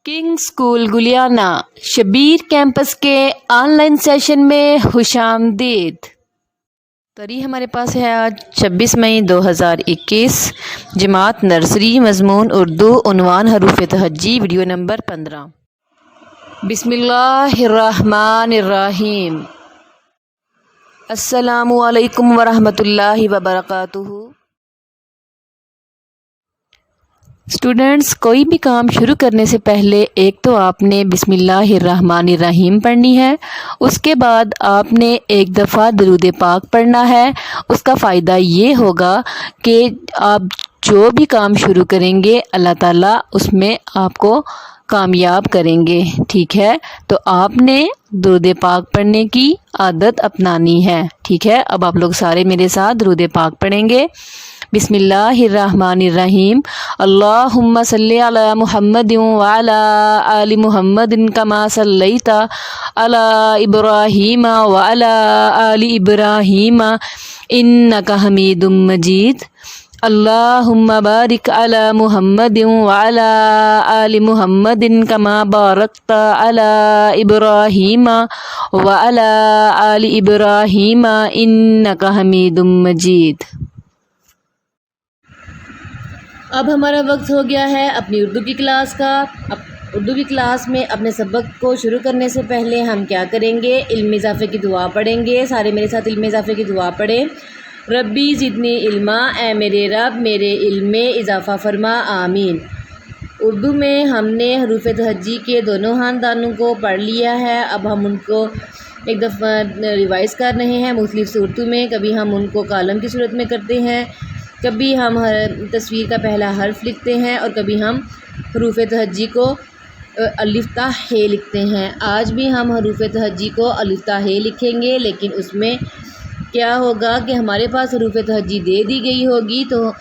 King school Guliyana Shabir campus के online session में खुशामदीद। तरी हमारे पास है आज 26 मई 2021, जमात नर्सरी, मजमून उर्दू, उन्वान हरूफ तहज्जी, वीडियो नंबर 15। बिस्मिल्लाहिर्रहमानिर्रहीम। अस्सलामु अलैकुम वरहमतुल्लाहि वबरकातुहू। स्टूडेंट्स, कोई भी काम शुरू करने से पहले एक तो आपने बिस्मिल्लाहिर्रहमानिर्रहीम पढ़नी है, उसके बाद आपने एक दफ़ा दरूद पाक पढ़ना है। उसका फ़ायदा ये होगा कि आप जो भी काम शुरू करेंगे अल्लाह ताला उसमें आपको कामयाब करेंगे। ठीक है, तो आपने दरूद पाक पढ़ने की आदत अपनानी है। ठीक है, अब आप लोग सारे मेरे साथ दरूद पाक पढ़ेंगे। बिस्मिल्लाहिर्रहमानिर्रहीम। अल्लाहुम्मा सल्ली अला मुहम्मदिन व अला आलि मुहम्मदिन कमा सल्लैता अला इब्राहीम व अला आलि इब्राहीम इन्नका हमीदुम मजीद। अल्लाहुम्मा बारिक अला मुहम्मदिन व अला आलि मुहम्मदिन कमा बारकता अला इब्राहीम व अला आलि इब्राहीम इन्नका हमीदुम मजीद। अब हमारा वक्त हो गया है अपनी उर्दू की क्लास का। अब उर्दू की क्लास में अपने सबक को शुरू करने से पहले हम क्या करेंगे, इल्म इजाफ़े की दुआ पढ़ेंगे। सारे मेरे साथ इल्म इजाफ़े की दुआ पढ़ें। रब्बी ज़िदनी इल्मा, ए मेरे रब मेरे इल्म में इजाफ़ा फरमा, आमीन। उर्दू में हमने हरूफ तहज्जी के दोनों ख़ानदानों को पढ़ लिया है। अब हम उनको एक दफ़ा रिवाइज़ कर रहे हैं मुख्तलिफ़ सूरतों में। कभी हम उनको कालम की सूरत में करते हैं, कभी हम तस्वीर का पहला हर्फ लिखते हैं और कभी हम हरूफ तहज्जी को अलिफ ता हे लिखते हैं। आज भी हम हरूफ तहज्जी को अलिफ ता हे लिखेंगे, लेकिन उसमें क्या होगा कि हमारे पास हरूफ तहज्जी दे दी गई होगी तो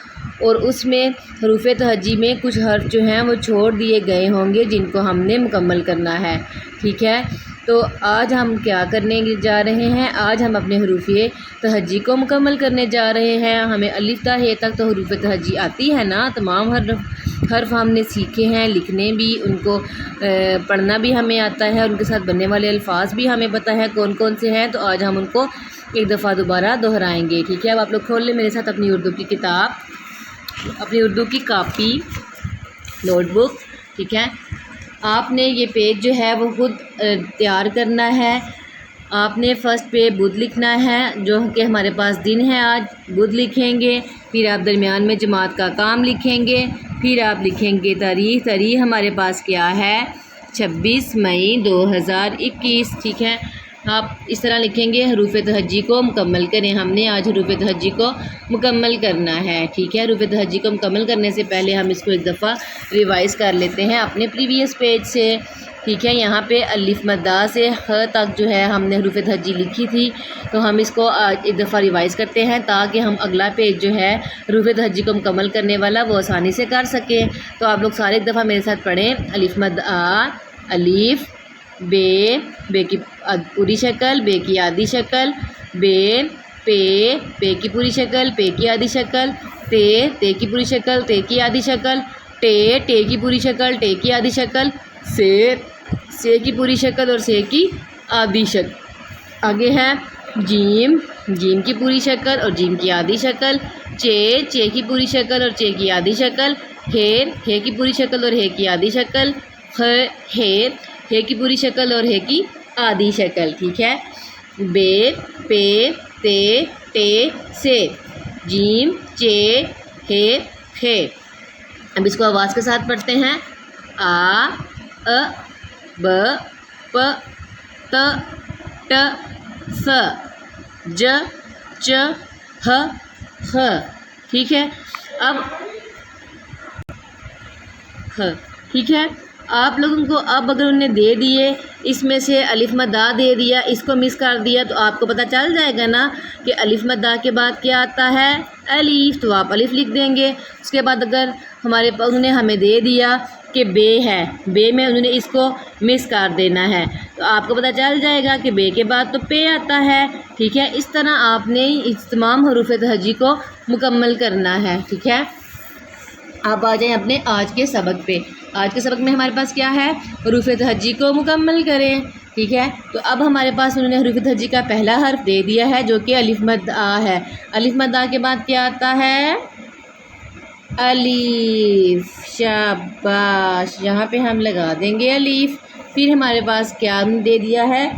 और उसमें हरूफ तहज्जी में कुछ हर्फ जो हैं वो छोड़ दिए गए होंगे जिनको हमने मुकम्मल करना है। ठीक है, तो आज हम क्या करने जा रहे हैं, आज हम अपने हरूफ तहज्जी को मुकम्मल करने जा रहे हैं। हमें अलिफ ता हे तक तो हरूफ तहज्जी आती है ना, तमाम हर्फ हमने सीखे हैं, लिखने भी, उनको पढ़ना भी हमें आता है, उनके साथ बनने वाले अल्फाज भी हमें पता है कौन कौन से हैं। तो आज हम उनको एक दफ़ा दोबारा दोहराएंगे। ठीक है, अब आप लोग खोल लें मेरे साथ अपनी उर्दू की किताब, अपनी उर्दू की कापी, नोटबुक। ठीक है, आपने ये पेज जो है वो खुद तैयार करना है। आपने फ़र्स्ट पे बुध लिखना है, जो कि हमारे पास दिन है आज, बुध लिखेंगे। फिर आप दरमियान में जमात का काम लिखेंगे, फिर आप लिखेंगे तारीख़। तारीख़ हमारे पास क्या है, 26 मई 2021। ठीक है, आप इस तरह लिखेंगे। हरूफ तहज्जी को मुकम्मल करें, हमने आज हरूफ तहज्जी को मुकम्मल करना है। ठीक है, हरूफ तहज्जी को मुकम्मल करने से पहले हम इसको एक दफ़ा रिवाइज़ कर लेते हैं अपने प्रीवियस पेज से। ठीक है, यहाँ पे अलिफ मद्दा से ह तक जो है हमने हरूफ तहज्जी लिखी थी, तो हम इसको एक दफ़ा रिवाइज़ करते हैं ताकि हम अगला पेज जो है हरूफ तहज्जी को मुकम्मल करने वाला वो आसानी से कर सकें। तो आप लोग सारे एक दफ़ा मेरे साथ पढ़ें। अलिफ मद्दा, अलिफ, बे की पूरी शक्ल, बे की आधी शक्ल, पे की पूरी शक्ल, पे की आधी शक्ल, ते की पूरी शक्ल, ते की आधी शक्ल, टे की पूरी शक्ल, टे की आधी शक्ल, से की पूरी शक्ल और से की आधी शक्ल। आगे है जीम, जीम की पूरी शक्ल और जीम की आधी शक्ल, चे की पूरी शक्ल और चे की आधी शक्ल, हे की पूरी शक्ल और हे की आधी शक्ल, हे की पूरी शक्ल और हे की आधी शक्ल। ठीक है, बे, पे, ते, से, जीम, चे, हे। अब इसको आवाज़ के साथ पढ़ते हैं। आ, ब, प, त, स, ज, च, ह। ठीक है, अब ठीक है, आप लोगों को अब अगर उन्हें दे दिए, इसमें से अलिफ मद्दा दे दिया, इसको मिस कर दिया, तो आपको पता चल जाएगा ना कि अलिफ मद्दा के बाद क्या आता है, अलिफ, तो आप अलिफ लिख देंगे। उसके बाद अगर हमारे पास उन्होंने हमें दे दिया कि बे है, बे में उन्होंने इसको मिस कर देना है, तो आपको पता चल जाएगा कि बे के बाद तो पे आता है। ठीक है, इस तरह आपने इस तमाम हरूफ तहज्जी को मुकम्मल करना है। ठीक है, आप आ जाएं अपने आज के सबक पे। آج کے سبق میں ہمارے پاس کیا ہے؟ حروف تہجی کو مکمل کریں، ٹھیک ہے؟ تو اب ہمارے پاس انہوں نے حروف تہجی کا پہلا حرف دے دیا ہے جو کہ الف مد آ ہے۔ الف مد آ کے بعد کیا آتا ہے؟ الف، شاباش، یہاں پہ ہم لگا دیں گے الف۔ پھر ہمارے پاس کیا دے دیا ہے؟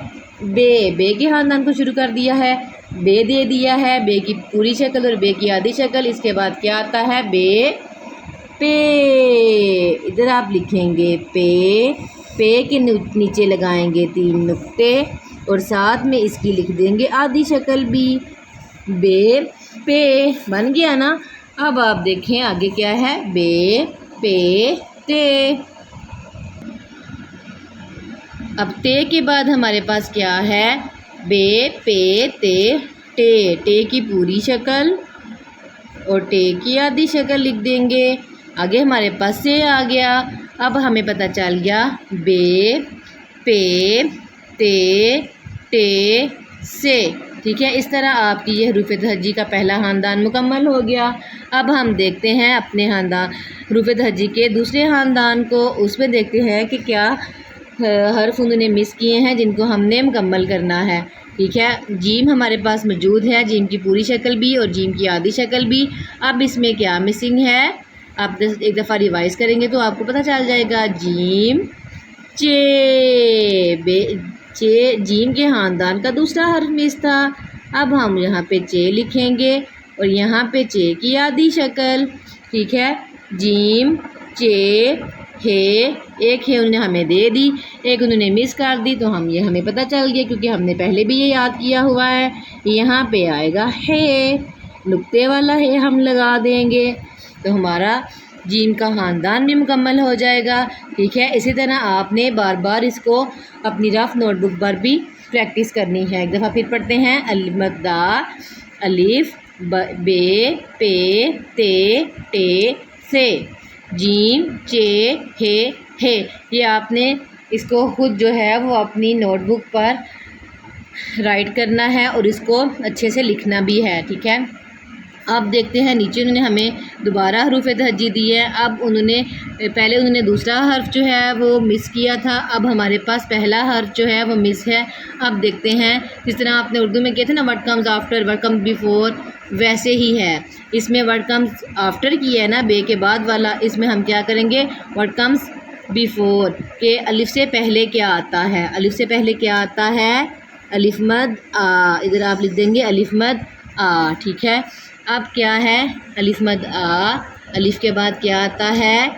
بے، بے کے خاندان کو شروع کر دیا ہے، بے دے دیا ہے، بے کی پوری شکل اور بے کی آدھی شکل۔ اس کے بعد کیا آتا ہے؟ بے، پے، ادھر آپ لکھیں گے پے، پے کے نیچے لگائیں گے 3 نقطے اور ساتھ میں اس کی لکھ دیں گے آدھی شکل بھی، بے پے، بن گیا نا؟ اب آپ دیکھیں آگے کیا ہے؟ بے، پے، تے۔ اب تے کے بعد ہمارے پاس کیا ہے؟ بے، پے، تے، ٹے، ٹے کی پوری شکل اور ٹے کی آدھی شکل لکھ دیں گے۔ آگے ہمارے پاس سے آ گیا۔ اب ہمیں پتہ چل گیا بے، پے، تے، ٹے، سے، ٹھیک ہے؟ اس طرح آپ کی یہ حروف تہجی کا پہلا خاندان مکمل ہو گیا۔ اب ہم دیکھتے ہیں اپنے خاندان حروف تہجی کے دوسرے خاندان کو، اس میں دیکھتے ہیں کہ کیا حرف انہوں نے مس کیے ہیں جن کو ہم نے مکمل کرنا ہے، ٹھیک ہے؟ جیم ہمارے پاس موجود ہے، جیم کی پوری شکل بھی اور جیم کی آدھی شکل بھی۔ اب اس میں کیا مسنگ ہے؟ آپ ایک دفعہ ریوائز کریں گے تو آپ کو پتہ چل جائے گا۔ جیم، چے، بے، چے جیم کے خاندان کا دوسرا حرف مس تھا۔ اب ہم یہاں پہ چے لکھیں گے اور یہاں پہ چے کی آدھی شکل، ٹھیک ہے؟ جیم، چے، ہے، ایک ہے انہوں نے ہمیں دے دی، ایک انہوں نے مس کر دی، تو ہمیں پتہ چل گیا کیونکہ ہم نے پہلے بھی یہ یاد کیا ہوا ہے۔ یہاں پہ آئے گا ہے، نقطے والا ہے ہم لگا دیں گے تو ہمارا جیم کا خاندان بھی مکمل ہو جائے گا، ٹھیک ہے؟ اسی طرح آپ نے بار بار اس کو اپنی رف نوٹ بک پر بھی پریکٹس کرنی ہے۔ ایک دفعہ پھر پڑھتے ہیں۔ الف مد آ، الف، بے، پے، تے، ٹے، سے، جیم، چے، ہے۔ یہ آپ نے اس کو خود جو ہے وہ اپنی نوٹ بک پر رائٹ کرنا ہے اور اس کو اچھے سے لکھنا بھی ہے، ٹھیک ہے؟ اب دیکھتے ہیں نیچے انہوں نے ہمیں دوبارہ حروف تہجی دی ہے۔ اب پہلے انہوں نے دوسرا حرف جو ہے وہ مس کیا تھا، اب ہمارے پاس پہلا حرف جو ہے وہ مس ہے۔ اب دیکھتے ہیں جس طرح آپ نے اردو میں کہتے ہیں نا what comes after, what comes before, ویسے ہی ہے اس میں وٹ کمز آفٹر کی ہے نا بے کے بعد والا، اس میں ہم کیا کریں گے؟ وٹ کمز بیفور کہ الف سے پہلے کیا آتا ہے؟ الف سے پہلے کیا آتا ہے؟ الف مد آ، ادھر آپ لکھ دیں گے الف مد آ، ٹھیک ہے؟ اب کیا ہے؟ الف مد آ، الف کے بعد کیا آتا ہے؟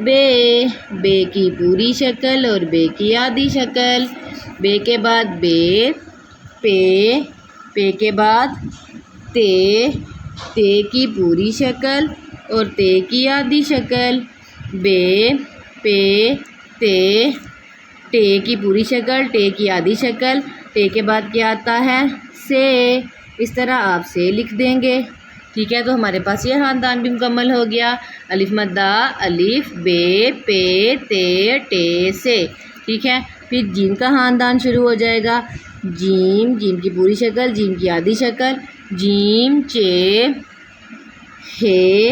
بے، بے کی پوری شکل اور بے کی آدھی شکل، بے کے بعد بے، پے، پے کے بعد تے، تے کی پوری شکل اور تے کی آدھی شکل، بے، پے، تے، ٹے کی پوری شکل، ٹے کی آدھی شکل، ٹے کے بعد کیا آتا ہے؟ سے۔ اس طرح آپ سے لکھ دیں گے، ٹھیک ہے؟ تو ہمارے پاس یہ خاندان بھی مکمل ہو گیا۔ الف مد آ، الف، بے، پے، تے، ٹے، سے، ٹھیک ہے؟ پھر جیم کا خاندان شروع ہو جائے گا۔ جیم، جیم کی پوری شکل، جیم کی آدھی شکل، جیم، چے، ہے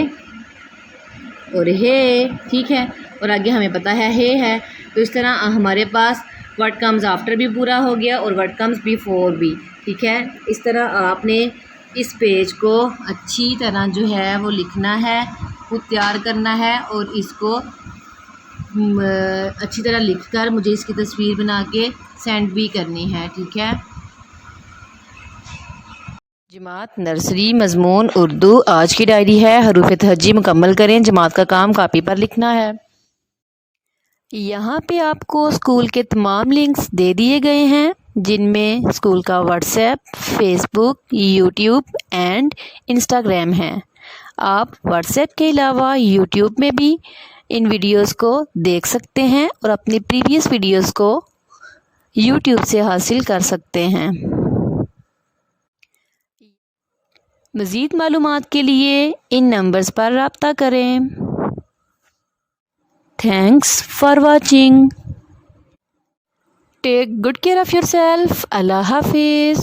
اور ہے، ٹھیک ہے؟ اور آگے ہمیں پتہ ہے تو اس طرح ہمارے پاس وٹ کمز آفٹر بھی پورا ہو گیا اور وٹ کمز بیفور بھی، ٹھیک ہے؟ اس طرح آپ نے اس پیج کو اچھی طرح جو ہے وہ لکھنا ہے، خود تیار کرنا ہے اور اس کو اچھی طرح لکھ کر مجھے اس کی تصویر بنا کے سینڈ بھی کرنی ہے، ٹھیک ہے؟ جماعت نرسری مضمون اردو آج کی ڈائری ہے، حروف تہجی مکمل کریں۔ جماعت کا کام کاپی پر لکھنا ہے۔ یہاں پہ آپ کو اسکول کے تمام لنکس دے دیے گئے ہیں جن میں اسکول کا WhatsApp, Facebook, YouTube and Instagram ہیں۔ آپ واٹس ایپ کے علاوہ یوٹیوب میں بھی ان ویڈیوز کو دیکھ سکتے ہیں اور اپنی پریویس ویڈیوز کو یوٹیوب سے حاصل کر سکتے ہیں۔ مزید معلومات کے لیے ان نمبرز پر رابطہ کریں۔ Thanks for watching. Take good care of yourself. Allah Hafiz.